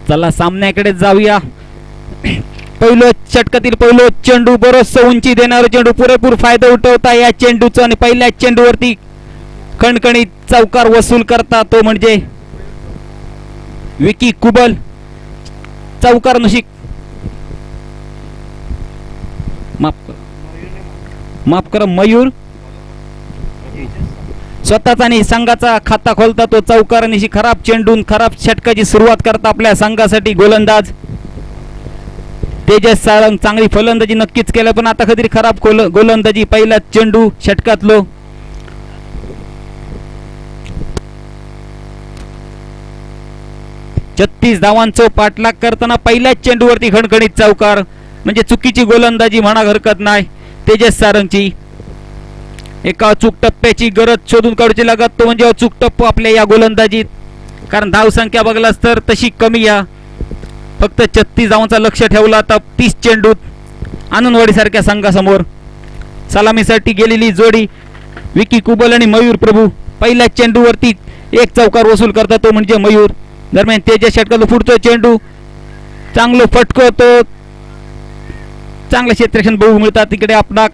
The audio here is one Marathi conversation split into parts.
चला सामन्याकडे जाऊया. पहिलं षटकातील पहिलं चेंडू, बरोच उंची देणारा चेंडू, पुरेपूर फायदा उठवता या चेंडूचा आणि पहिल्या चेंडूवरती खणखणीत चौकार वसूल करता तो म्हणजे विकी कुबल. चौकार नुशिक माफ करा मयूर स्वतःचा आणि संघाचा खाता खोलता तो चौकारानिशी खराब चेंडून खराब षटकाची सुरुवात करता आपल्या संघासाठी गोलंदाज तेजस सारंग. चांगली फलंदाजी नक्कीच केलं, पण आता कधी खराब गोलंदाजी. पहिला चेंडू षटकातलो 36 धावांचा पाठलाग करताना पहिल्याच चेंडूवरती खणखणीत चौकार, म्हणजे चुकीची गोलंदाजी म्हणा हरकत नाही तेजस सारंगची. एका अचूक टप्प्याची गरज शोधून काढूची लागत, तो म्हणजे अचूक टप्पा आपल्या या गोलंदाजीत. कारण धावसंख्या बघलास तर तशी कमी या, फक्त 36 धावांचा लक्ष ठेवला. आता 30 चेंडूत आनंदवाडी सारख्या संघासमोर सलामीसाठी गेलेली जोडी विकी कुबल आणि मयूर प्रभू. पहिल्या चेंडूवरती एक चौकार वसूल करतात तो म्हणजे मयूर. दरम्यान तेजस षटकाला पुढचा चेंडू चांगलं फटकवतो, चांगलं क्षेत्ररक्षण बघू मिळतात. तिकडे आपला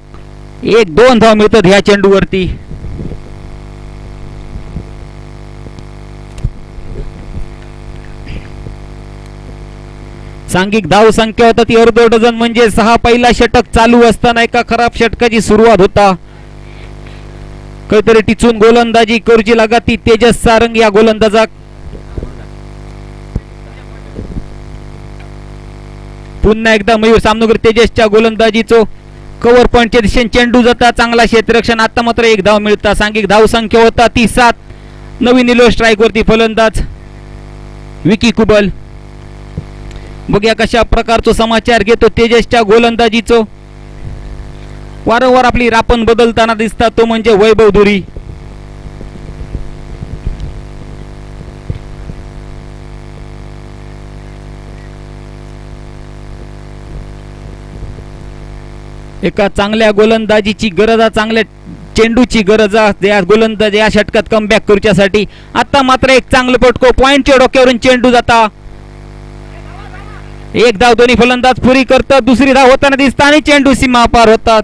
1-2 धाव मिळतात ह्या चेंडूवरती. सांघिक धाव संख्या होता ती अर्ध डझन, म्हणजे 6. पहिला षटक चालू असताना एका खराब षटकाची सुरुवात होता. काहीतरी टिचून गोलंदाजी करूची लागत ती तेजस सारंग या गोलंदाजाक. पुन्हा एकदा मयूर सामनगर तेजसच्या गोलंदाजीचो कव्हर पॉइंटच्या दिशेने चेंडू जाता, चांगला क्षेत्ररक्षण. आता मात्र 1 धाव मिळता. सांघिक धाव संख्या होता ती 7. नवीन निलो स्ट्राईक वरती फलंदाज विकी कुबल. बघूया कशा प्रकारचा समाचार घेतो तेजसच्या गोलंदाजीचो. वारंवार आपली रापण बदलताना दिसतात तो म्हणजे वैभव धुरी. एका चांगल्या गोलंदाजीची गरज, चांगल्या चेंडूची गरज या गोलंदाज या षटकात कमबॅक करूच्यासाठी. आता मात्र एक चांगलं पटको, पॉइंटच्या डोक्यावरून चेंडू जाता. 1 धाव दोन्ही फलंदाज पुरी करतात. दुसरी धाव होताना दिसता आणि चेंडू सीमा पार होतात.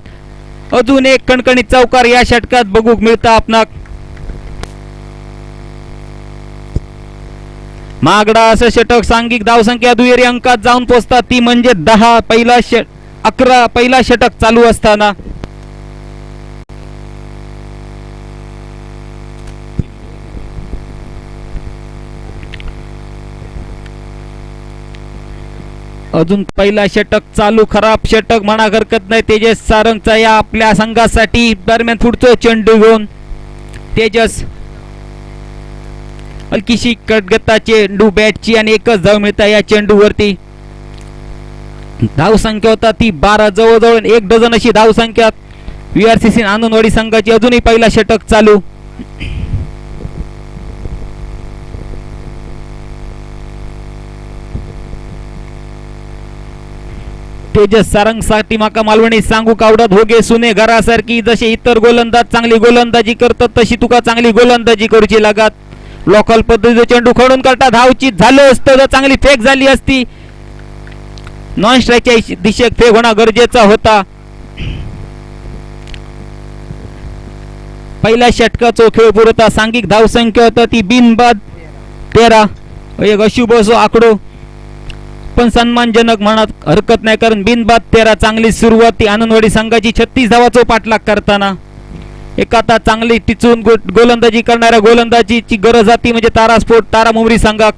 अजून एक कणकणीत चौकार या षटकात बघू मिळता आपणाक. मागडा असं षटक सांघिक धावसंख्या दुहेरी अंकात जाऊन पोहोचतात ती म्हणजे 10. 11 पहिला षटक चालू असताना अजून पहिला षटक चालू. खराब षटक म्हणा हरकत नाही तेजस सारंगचा या आपल्या संघासाठी. दरम्यान पुढचा चेंडू घेऊन तेजस हलकीशी कटगता चेंडू बॅटची आणि एकच धाव मिळता या चेंडूवरती. धाव संख्या होता ती 12. जवळजवळ 1 डझन अशी धाव संख्या VRCC आनंदवाडी संघाची. अजूनही पहिला षटक चालू. तेजस सारंगसाठी माका मालवणी सांगू कावडत होगे सुने घरासारखी. जसे इतर गोलंदाज चांगली गोलंदाजी करतात तशी तुका चांगली गोलंदाजी करूची लागत. लोकल पद्धतीचे चेंडू खडून करता धावची झालं असतं तर चांगली फेक झाली असती. नॉन स्ट्राईकच्या दिशेत फेक होणं गरजेचा होता. पहिल्या षटकाचा खेळ पुरवता. सांघिक धाव संख्या होता ती बिनबाद 13. एक अशुभ असो आकडो पण सन्मानजनक म्हणत हरकत नाही, कारण बिनबाद 13. चांगली सुरुवात ती आनंदवाडी संघाची 36 धावाचा पाठलाग करताना. एकाता चांगली टिचून गोलंदाजी करणाऱ्या गोलंदाजीची गरज होती म्हणजे तारा स्पोर्ट तारा मुंबरी संघाक.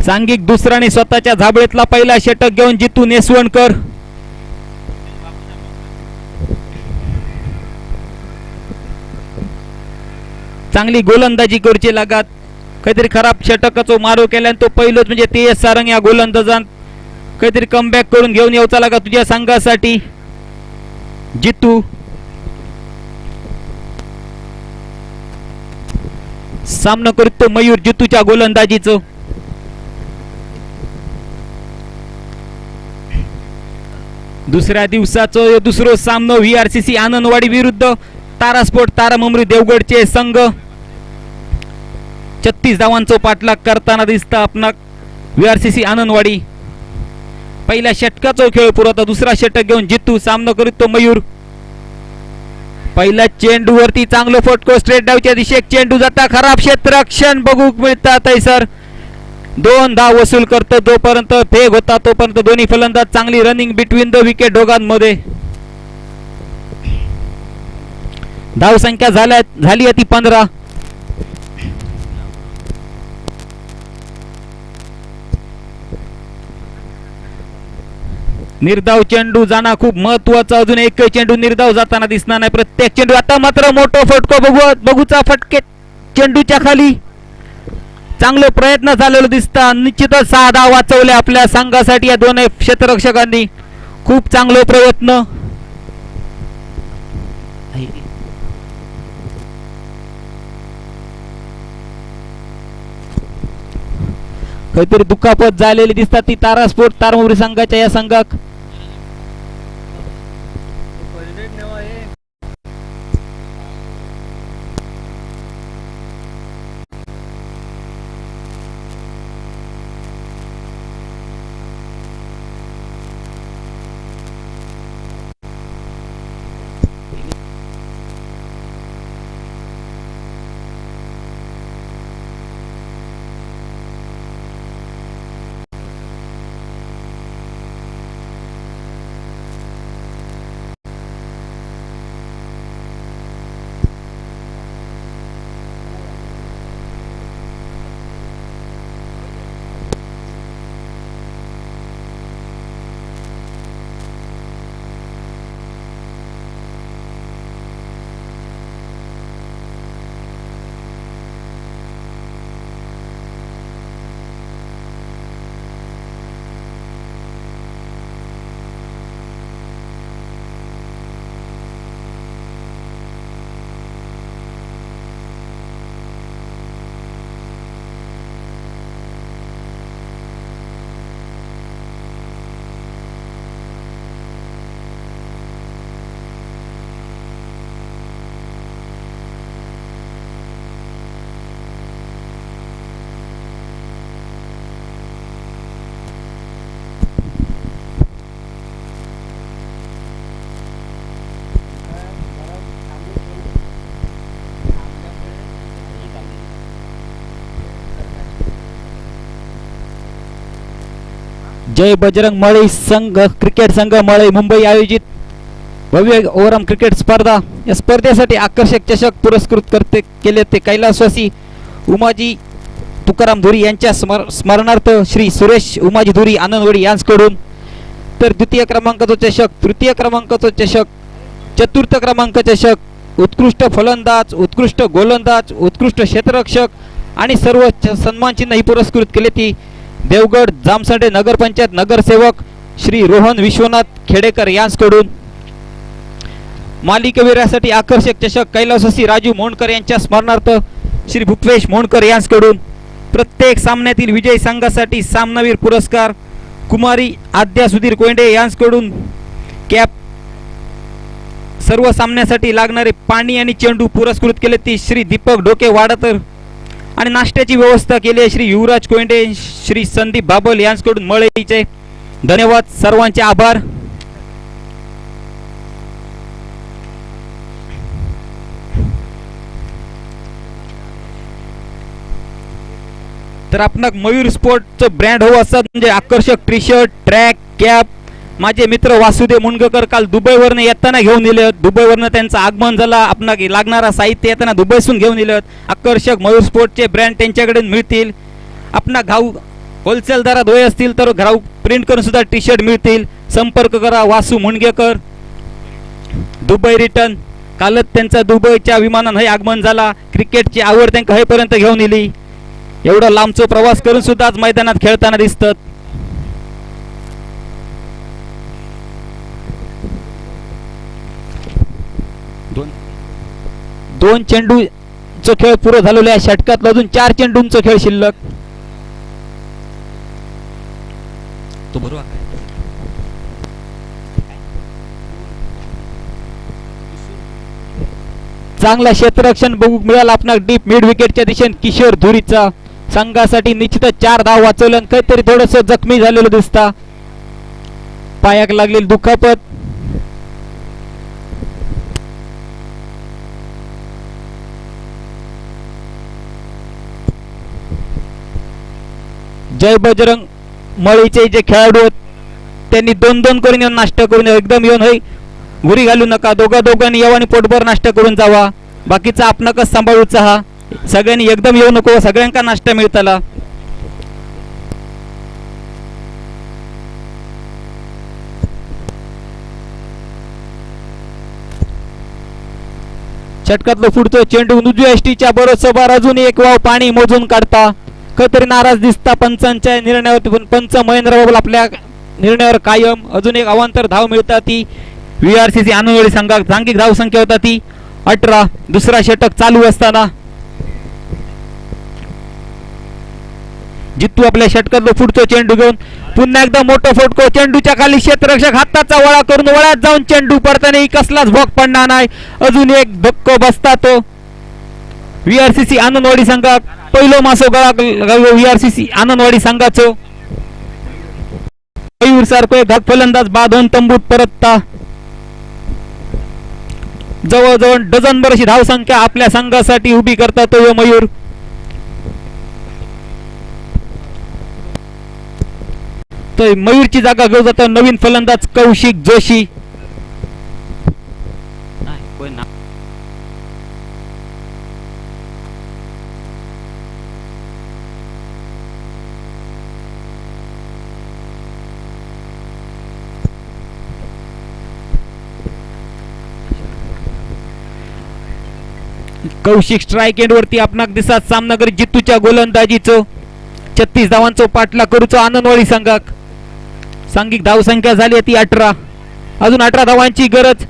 सांघिक दुसऱ्याने स्वतःच्या झाबळीतला पहिला षटक घेऊन जितू नेसवणकर. चांगली गोलंदाजी करूची लागत. काहीतरी खराब षटकाचो मारो केल्यान तो पहिलोच म्हणजे तेजस सारंग या गोलंदाजान काहीतरी कमबॅक करून घेऊन यायचा लागा तुझ्या संघासाठी. जितू सामना करतो मयूर जितूच्या गोलंदाजीचं. दुसऱ्या दिवसाचं दुसरं सामनं VRCC आनंदवाडी विरुद्ध तारास्पोर्ट तारामंबरी देवगडचे संघ 36 धावांचा पाठलाग करताना दिसतं आपणाक VRCC आनंदवाडी. पहिल्या षटकाचा खेळ पुरवता दुसरा षटक घेऊन जितू सामना करीत तो मयूर. पहिल्या चेंडूवरती चांगलं फटको स्ट्रेट डावच्या दिशेक चेंडू जाता खराब क्षेत्ररक्षण बघू मिळतात सर. 2 धाव वसूल करतो जोपर्यंत फेक होता तोपर्यंत दोन्ही फलंदाज चांगली रनिंग बिटवीन द विकेट दोघांमध्ये. धाव संख्या झाली ती 15. निर्धाव चेंडू जाणं खूप महत्वाचा. अजून एक चेंडू निर्धाव जाताना दिसणार नाही. प्रत्येक चेंडू आता मात्र मोठा फटको बघूचा फटके चेंडूच्या खाली चांगले प्रयत्न झालेले दिसतात. निश्चितच 6 धाव वाचवले आपल्या संघासाठी या दोन क्षेत्ररक्षकांनी. खूप चांगले प्रयत्न. काहीतरी दुखापत झालेली दिसतात ती तारास्पोर्ट तारामंबरी संघाच्या या संघाक. जय बजरंग मळई संघ क्रिकेट संघ मळई मुंबई आयोजित भव्य ओव्हरऑल क्रिकेट स्पर्धा. या स्पर्धेसाठी आकर्षक चषक पुरस्कृत केले ते कैलासवासी उमाजी तुकाराम धुरी यांच्या स्मरणार्थ श्री सुरेश उमाजी धुरी आनंदवाडी यांच्याकडून. तर द्वितीय क्रमांकाचा चषक, तृतीय क्रमांकाचा चषक, चतुर्थ क्रमांक चषक, उत्कृष्ट फलंदाज, उत्कृष्ट गोलंदाज, उत्कृष्ट क्षेत्ररक्षक आणि सर्व सन्मान चिन्ह ही पुरस्कृत केले ती देवगड जामसंडे नगरपंचायत नगरसेवक श्री रोहन विश्वनाथ खेडेकर यांच्याकडून. मालिकावीरासाठी आकर्षक चषक कैलासवासी राजू मोंडकर यांच्या स्मरणार्थ श्री भूपेश मोंडकर यांच्याकडून. प्रत्येक सामन्यातील विजयी संघासाठी सामनावीर पुरस्कार कुमारी आद्या सुधीर कोंडे यांच्याकडून. कॅप, सर्व सामन्यासाठी लागणारे पाणी आणि चेंडू पुरस्कृत केले ती श्री दीपक डोके वाडतर आणि नाश्त्याची व्यवस्था केली आहे श्री युवराज कोंडे श्री संदीप बाबल यांच्याकडून मळईचे. धन्यवाद, सर्वांचे आभार. तर आपणाक मयूर स्पोर्टचं ब्रँड हवं असतात म्हणजे आकर्षक टी शर्ट, ट्रॅक, कॅप माझे मित्र वासुदेव मुनगकर काल दुबईवरनं येताना घेऊन दिले. दुबईवरनं त्यांचं आगमन झालं. आपणाक लागणारा साहित्य येताना दुबईसून घेऊन दिलं. आकर्षक मयूर स्पोर्टचे ब्रँड त्यांच्याकडे मिळतील. आपणा घाऊ होलसेल दरात होय असतील तर घाऊ प्रिंट करून सुद्धा टी शर्ट मिळतील. संपर्क करा वासू मुनगेकर. दुबई रिटर्न कालच त्यांचा दुबईच्या विमानानं हे आगमन झाला. क्रिकेटची आवड त्यांना हेपर्यंत घेऊन दिली. एवढा लांबचा प्रवास करून सुद्धा आज मैदानात खेळताना दिसतात. दोन चेंडूचा खेळ पुरा झालेला आहे. षटकात अजून 4 चेंडूंचा खेळ शिल्लक. तो बरोबर चांगला क्षेत्ररक्षण बघू मिळाला आपणास डीप मिड विकेटच्या दिशेने किशोर धुरीचा. संघासाठी निश्चितच 4 धाव वाचवलं, काहीतरी थोडस जखमी झालेलं दिसता, पायाक लागलेली दुखापत. जय बजरंग मळीचे जे खेळाडू आहेत त्यांनी 2-2 करून येऊन नाश्ता करून एकदम येऊन होई घुरी घालू नका. दोघांनी येऊ आणि पोटभर नाश्ता करून जावा. बाकीचा आपणाकच सांभाळूचा हा. सगळ्यांनी एकदम येऊ नको, सगळ्यांका नाश्ता मिळताला. षटकातलं पुढचं चेंडू उजव्या एसटीच्या बरोबर अजून एक वाव पाणी मोजून काढता. काहीतरी नाराज दिसता पंचांच्या निर्णयावर, पण पंच महेंद्र बाबू आपल्या निर्णयावर कायम. अजून एक अवांतर धाव मिळतात ती VRCC आनंदवाडी संघात. सांघिक धाव संख्या होता ती 18. दुसरा षटक चालू असताना जितू आपल्या षटकातलं पुढचं चेंडू घेऊन पुन्हा एकदा मोठं फटको. चेंडूच्या खाली क्षेत्ररक्षक हाताचा वळा करून वळ्यात जाऊन चेंडू पडताना कसलाच भोग पडणार नाही. अजून एक धक्को बसता तो VRCC आनंदवाडी संघात. पहिलो मासो गळा VRCC आनंदवाडी संघाचो. मयूर सारखो एक धाक फलंदाज बांधून तंबूत परतता. जवळजवळ डझनभर अशी धाव संख्या आपल्या संघासाठी उभी करता तो मयूर. तर मयूरची जागा घेऊ जातो नवीन फलंदाज कौशिक जोशी. कौशिक स्ट्राइक एंड वरती आपणाक दिसत सामनागर जितूच्या गोलंदाजीचो 36 धावांचो पाठला करूचो आनंदवाडी संघाक. सांघिक धाव संख्या झाली ती 18. अजून 18 धावांची गरज.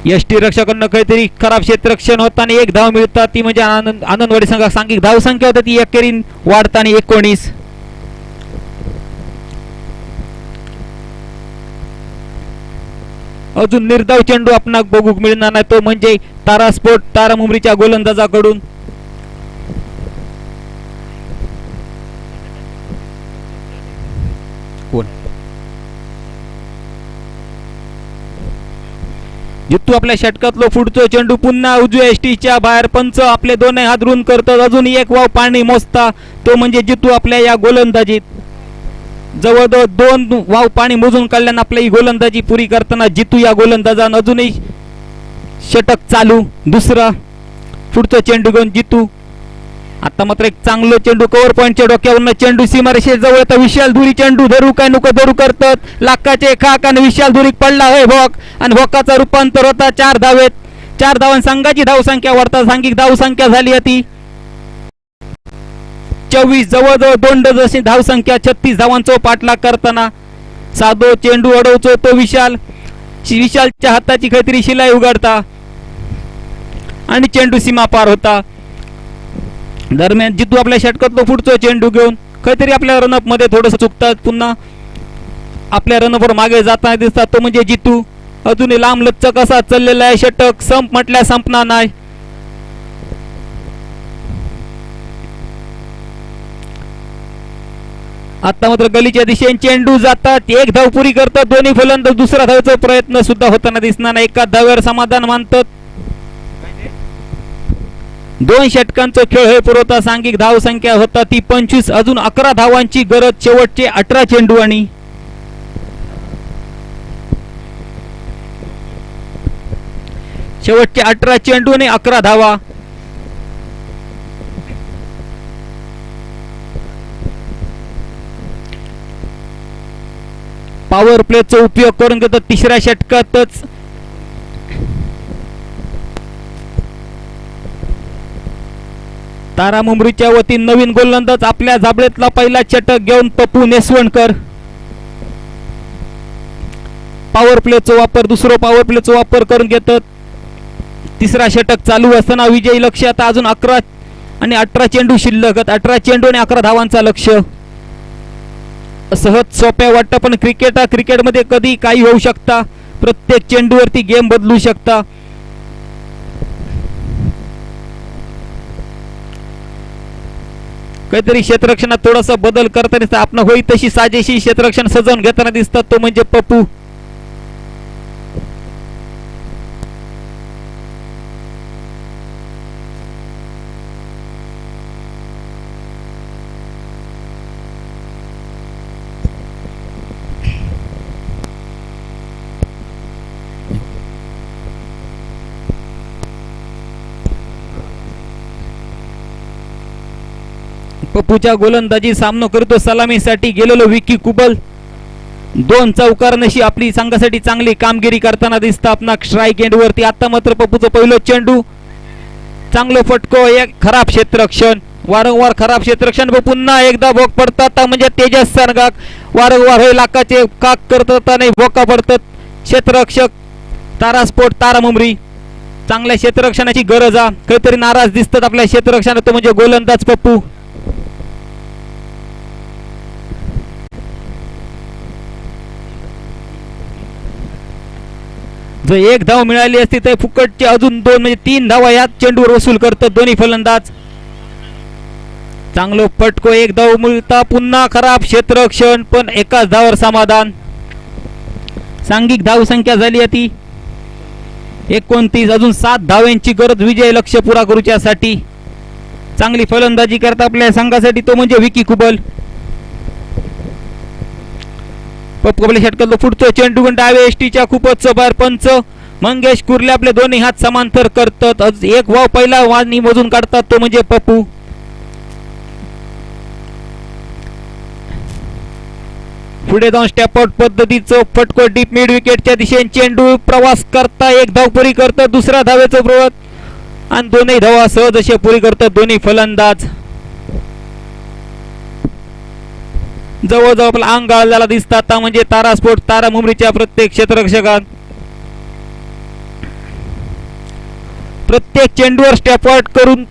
यष्टी रक्षकांना काहीतरी खराब क्षेत्ररक्षण होताना 1 धाव मिळतात ती म्हणजे आनंदवाडी संघात सांघिक धाव संख्या होती ती एकेरीन वाढताना 19. अजून निर्धाव चेंडू आपणाक बघूक मिळणार नाही तो म्हणजे तारा स्पोर्ट तारा मुंबरीच्या गोलंदाजाकडून. कोण जितू आपल्या षटकातलो पुढचं चेंडू पुन्हा उजव्या एसटीच्या बाहेर. पंच आपले दोन्ही हात रून करतात. अजून एक वाव पाणी मोजता तो म्हणजे जितू आपल्या या गोलंदाजीत. जवळजवळ 2 वाव पाणी मोजून काढल्यानं आपल्या ही गोलंदाजी पुरी करताना जितू या गोलंदाजानं अजूनही षटक चालू. दुसरा पुढचं चेंडू घेऊन जितू. आता मात्र एक चांगलं चेंडू कव्हर पॉईंटच्या डोक्यावरनं चेंडू सीमारेषे जवळ तर विशाल धुरी चेंडू धरू काय नको धरू करतात. लाखाचे खाक आणि विशाल धुरी पडला होय भोक आणि भोकाचा रूपांतर होता 4 धावेत. 4 धावां संघाची धाव संख्या वाढता सांघिक धाव संख्या झाली होती 24. जवळजवळ 2 डझन धाव संख्या 36 धावांचो पाठलाग करताना साधो चेंडू अडवतो तो विशालच्या हाताची काहीतरी शिलाई उघडता आणि चेंडू सीमा पार होता. दरम्यान जितू आपल्या षटकातलो पुढचं चेंडू घेऊन काहीतरी आपल्या रनअप मध्ये थोडंसं चुकतात. पुन्हा आपल्या रनअपवर मागे जाताना दिसतात तो म्हणजे जितू. अजूनही लांब लचक असा चाललेला आहे षटक. संप म्हटल्या संपणार नाही. आता मात्र गलीच्या दिशेने चेंडू जातात. 1 धाव पुरी करतात दोन्ही फलंदाज. दुसरा धावेचा प्रयत्न सुद्धा होताना दिसणार नाही. एका धावेवर समाधान मानतात. 2 षटकांचा खेळ हे पुरवता सांघिक धाव संख्या होता ती 25. अजून 11 धावांची गरज. शेवटचे 18 चेंडू आणि शेवटचे 18 चेंडू आणि 11 धावा. पॉवर प्लेचा उपयोग करून घेतात तिसऱ्या षटकातच. तारा मुंबरीच्या वतीने नवीन गोलंदाज आपल्या झाबळेतला पहिला षटक घेऊन पप्पू नेसवणकर. पॉवर प्लेचा वापर दुसरा पॉवर प्लेचा वापर करून घेतात. तिसरा षटक चालू असताना विजयी लक्ष आता अजून 11 आणि 18 चेंडू शिल्लक. 18 चेंडू आणि 11 धावांचा लक्ष. सहज सोप्या वाटतं पण क्रिकेटमध्ये कधी काही होऊ शकता. प्रत्येक चेंडूवरती गेम बदलू शकता. काहीतरी क्षेत्ररक्षणात थोडासा बदल करताना दिसतात. आपण होई तशी साजेशी क्षेत्ररक्षण सजवून घेताना दिसतात तो म्हणजे पप्पू. पप्पूच्या गोलंदाजी सामना करतो. सलामीसाठी गेलेलो विकी कुबल 2 चौकारनशी आपली संघासाठी चांगली कामगिरी करताना दिसतं. आपला स्ट्राईक एंड वरती आता मात्र पप्पूचं पहिलं चेंडू चांगलं फटको. एक खराब क्षेत्ररक्षण, वारंवार खराब क्षेत्ररक्षण. पुन्हा एकदा भोग पडतात म्हणजे तेजस सरगाक वारंवार हे लाखाचे काक करतात आणि भोका पडतात. क्षेत्ररक्षक तारास्पोर्ट तारा मुंबरी चांगल्या क्षेत्ररक्षणाची गरज आहे. काहीतरी नाराज दिसतात आपल्या क्षेत्ररक्षणात म्हणजे गोलंदाज पप्पू. जर 1 धाव मिळाली असती तर फुकटचे अजून 2 म्हणजे 3 धावा यात चेंडूवर वसूल करतात दोन्ही फलंदाज. चांगलो फटको, 1 धाव मिळता. पुन्हा खराब क्षेत्ररक्षण पण एकाच धावावर समाधान. सांघिक धाव संख्या झाली आहे 29. अजून 7 धावांची गरज विजय लक्ष्य पुरा करूच्यासाठी. चांगली फलंदाजी करता आपल्या संघासाठी तो म्हणजे विकी कुबल. पप्पू षटकातला पुढचा चेंडू डावे एसटीच्या खूपच बाहेर. पंच मंगेश कुर्ले आपले दोन्ही हात समांतर करतात. एक वाव पहिला वाणी मोजून काढतात तो म्हणजे पप्पू. पुढे जाऊन स्टेप आउट पद्धतीचं फटको डीप मिड विकेटच्या दिशेने चेंडू प्रवास करता. 1 धाव पुरी करतात. दुसऱ्या धावेचं प्रवत आणि 2 धावा सहज असे पुरी करतात दोन्ही फलंदाज. जवळजवळ आपला अंग गाळलेला दिसतात म्हणजे तारास्पोर्ट तारा मुंबरीच्या प्रत्येक क्षेत्ररक्षकात. प्रत्येक चेंडूवर स्टेप आउट करून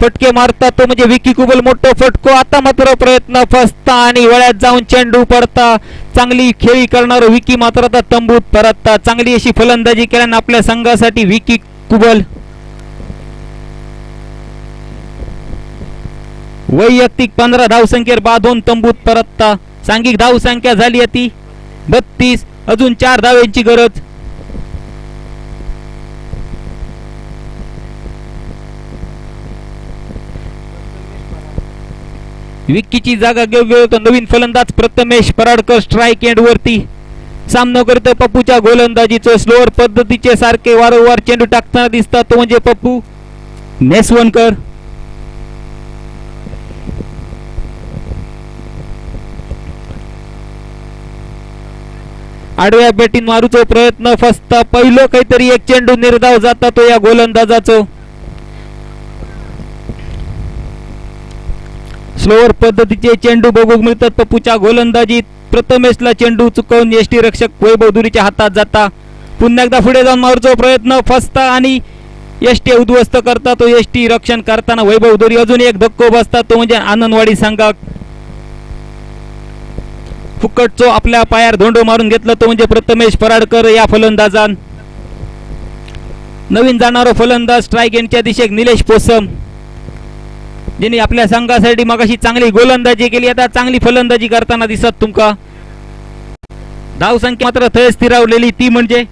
फटके मारतात तो म्हणजे विकी कुबल. मोठा फटको. आता मात्र प्रयत्न फसता आणि वळ्यात जाऊन चेंडू पडता. चांगली खेळी करणार विकी मात्र आता तंबूत परतता. चांगली अशी फलंदाजी केल्याने आपल्या संघासाठी विकी कुबल वैयक्तिक 15 धावसंख्येवर बाधून तंबूत परतता. सांघिक धावसंख्या झाली आहे 32. अजून 4 धावांची गरज. विकीची जागा घेऊन नवीन फलंदाज प्रथमेश पराडकर स्ट्राईक एंड वरती सामना करतो. पप्पूच्या गोलंदाजीचं स्लोअर पद्धतीचे सारखे वारंवार चेंडू टाकताना दिसतात तो म्हणजे पप्पू नेसवणकर. आडव्या बॅटिंग मारूचा प्रयत्न फसता. पहिलं काहीतरी एक चेंडू निर्धाव जाता तो या गोलंदाजाचं. स्लोअर पद्धतीचे चेंडू बघू मिळतात पप्पूच्या गोलंदाजीत. प्रथमेशला चेंडू चुकवून एसटी रक्षक वैभव दुरीच्या हातात जाता. पुन्हा एकदा पुढे जाऊन मारूचा प्रयत्न फसता आणि एसटी उद्ध्वस्त करता तो एसटी रक्षण करताना वैभव दुरी. अजून एक धक्को बसता तो म्हणजे आनंदवाडी संघात. फुकटचो आपल्या पायावर धोंडो मारून घेतला तो म्हणजे प्रथमेश पराडकर या फलंदाजान. नवीन जाणारा फलंदाज स्ट्राईक एंडच्या दिशेने निलेश पोसम ज्यांनी आपल्या संघासाठी मगाशी चांगली गोलंदाजी केली. आता चांगली फलंदाजी करताना दिसत तुमका. धावसंख्या मात्र थय स्थिरावलेली ती म्हणजे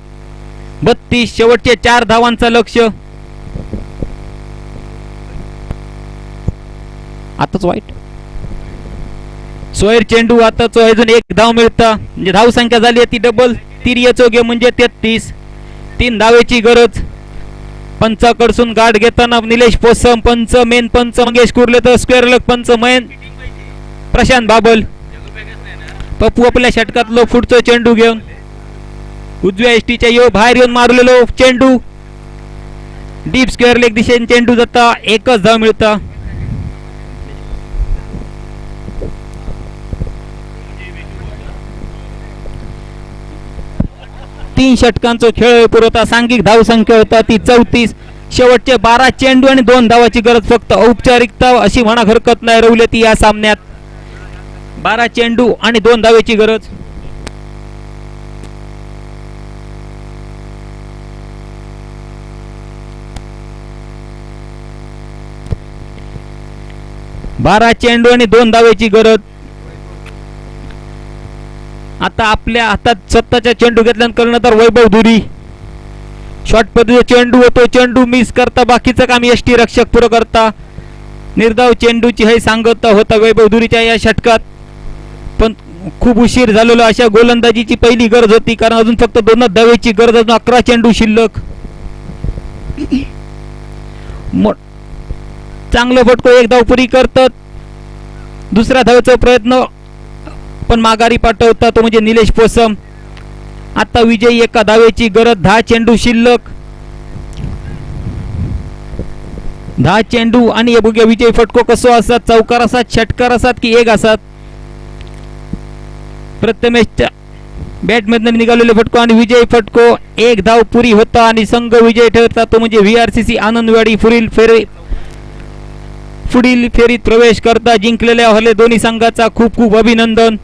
32. शेवटचे 4 धावांचं लक्ष. आताच वाईट सोयर चेंडू. आताच अजून 1 धाव मिळता म्हणजे धावसंख्या झाली ती डबल. तिर्यचो गेम म्हणजे 33. 3 धावेची गरज. पंचाकडसून गाठ घेताना निलेश पोसम. पंच मेन पंच मंगेश कुर्ले तर स्क्वेअर लक पंच मेन प्रशांत बाबल. पप्पू आपल्या षटकातलो पुढचा चेंडू घेऊन उजव्या एसटीच्या बाहेर येऊन मारलेलो चेंडू डीप स्क्वेअर लेग दिशेने चेंडू जाता. 1च धाव मिळता. तीन षटकांचा खेळ पुरवता. सांघिक धावसंख्या होता ती 34. शेवटचे 12 चेंडू आणि 2 धावाची गरज. फक्त औपचारिकता अशी म्हणा हरकत नाही रवली ती या सामन्यात. 12 चेंडू आणि 2 धावेची गरज. 12 चेंडू आणि 2 धावेची गरज. आता आपल्या हातात स्वतःचा चेंडू घेतल्यानंतर वैभव धुरी शॉर्ट पद्धतीचा चेंडू होतो. चेंडू मिस करता बाकीचं काम यष्टी रक्षक पुरं करता. निर्धाव चेंडूची हे सांगता होता वैभव धुरीच्या या षटकात, पण खूप उशीर झालेलो. अशा गोलंदाजीची पहिली गरज होती, कारण अजून फक्त 2 धावेची गरज, अजून 11 चेंडू शिल्लक. चांगलं फटको, 1 धाव पुरी करतात. दुसऱ्या धावेचा प्रयत्न पण माघारी पाठवता तो म्हणजे निलेश पोसम. आता विजयी 1 धावेची गरज, 10 चेंडू शिल्लक. 10 चेंडू आणि हे बघूया विजयी फटको कसो असतात, चौकार असतात, षटकार असतात की 1 असतात. प्रथमेशच्या बॅटमधून निघालेले फटको आणि विजयी फटको, 1 धाव पुरी होता आणि संघ विजय ठरता तो म्हणजे VRCC आनंदवाडी. पुढील फेरीत प्रवेश करता जिंकलेल्या हले दोन्ही संघाचा खूप खूप अभिनंदन.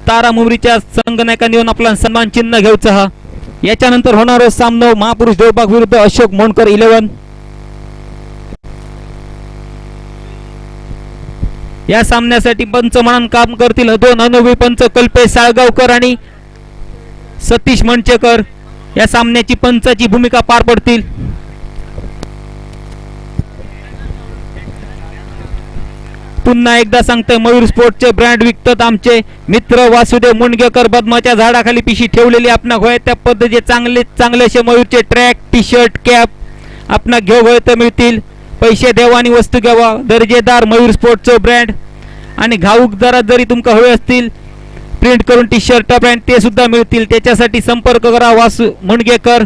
तारा मुंबरीच्या संघनायकांनी येऊन आपला सन्मान चिन्ह घ्यायचा. हा याच्यानंतर होणारा सामना महापुरुष देवबाग विरुद्ध अशोक मोंडकर 11. या सामन्यासाठी पंच म्हणून काम करतील 2 अनुभवी पंच कल्पेश साळगावकर आणि सतीश मंचेकर. या सामन्याची पंचाची भूमिका पार पडतील. पुन्हा एकदा सांगतोय, मयूर स्पोर्टचे ब्रँड विकतात आमचे मित्र वासुदेव मुंडगेकर. बदमाच्या झाडाखाली पिशी ठेवलेली आपणा होय त्या पद्धतीचे चांगले असे मयूरचे ट्रॅक, टी शर्ट, कॅप आपणा घेऊ होय तर मिळतील. पैसे द्यावा आणि वस्तू घ्यावा. दर्जेदार मयूर स्पोर्टचे ब्रँड आणि घाऊक दरात जरी तुमका हवे असतील प्रिंट करून टी शर्ट ब्रँड ते सुद्धा मिळतील. त्याच्यासाठी संपर्क करा वासू मुंडगेकर.